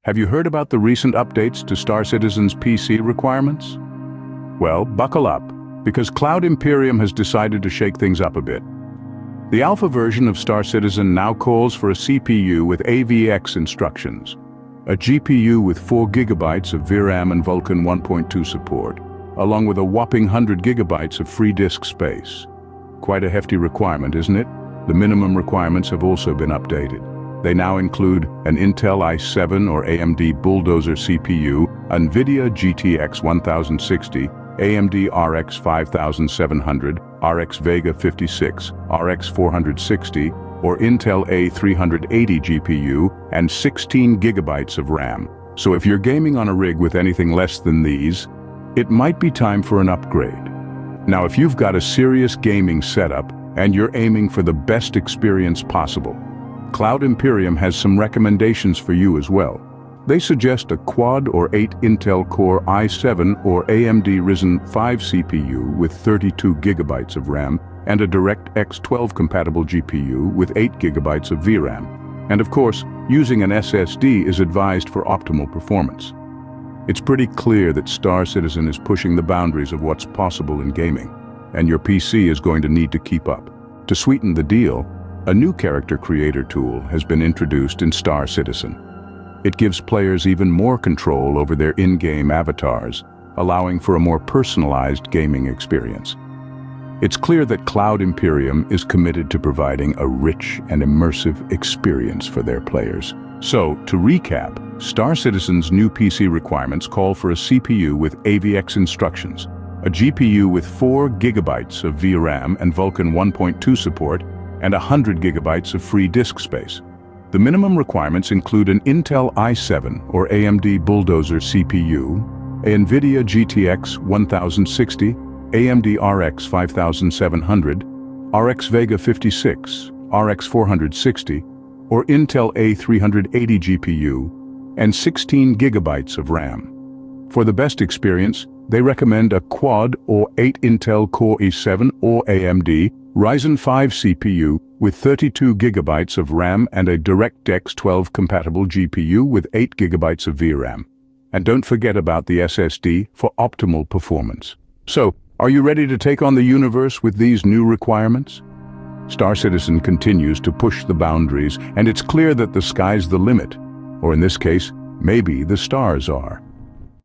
Have you heard about the recent updates to Star Citizen's PC requirements? Well, buckle up, because Cloud Imperium has decided to shake things up a bit. The alpha version of Star Citizen now calls for a CPU with AVX instructions, a GPU with 4 GB of VRAM and Vulkan 1.2 support, along with a whopping 100 GB of free disk space. Quite a hefty requirement, isn't it? The minimum requirements have also been updated. They now include an Intel i7 or AMD Bulldozer CPU, NVIDIA GTX 1060, AMD RX 5700, RX Vega 56, RX 460, or Intel A380 GPU, and 16 GB of RAM. So if you're gaming on a rig with anything less than these, it might be time for an upgrade. Now, if you've got a serious gaming setup and you're aiming for the best experience possible, Cloud Imperium has some recommendations for you as well. They suggest a quad or 8 Intel Core i7 or AMD Ryzen 5 CPU with 32 GB of RAM and a DirectX 12 compatible GPU with 8 GB of VRAM. And of course, using an SSD is advised for optimal performance. It's pretty clear that Star Citizen is pushing the boundaries of what's possible in gaming, and your PC is going to need to keep up. To sweeten the deal, a new character creator tool has been introduced in Star Citizen. It gives players even more control over their in-game avatars, allowing for a more personalized gaming experience. It's clear that Cloud Imperium is committed to providing a rich and immersive experience for their players. So, to recap, Star Citizen's new PC requirements call for a CPU with AVX instructions, a GPU with 4 GB of VRAM and Vulkan 1.2 support, and 100 GB of free disk space. The minimum requirements include an Intel i7 or AMD Bulldozer CPU, a NVIDIA GTX 1060, AMD RX 5700, RX Vega 56, RX 460, or Intel A380 GPU, and 16 GB of RAM. For the best experience, they recommend a quad or 8 Intel Core i7 or AMD Ryzen 5 CPU with 32 GB of RAM and a DirectX 12 compatible GPU with 8 GB of VRAM. And don't forget about the SSD for optimal performance. So, are you ready to take on the universe with these new requirements? Star Citizen continues to push the boundaries, and it's clear that the sky's the limit. Or in this case, maybe the stars are.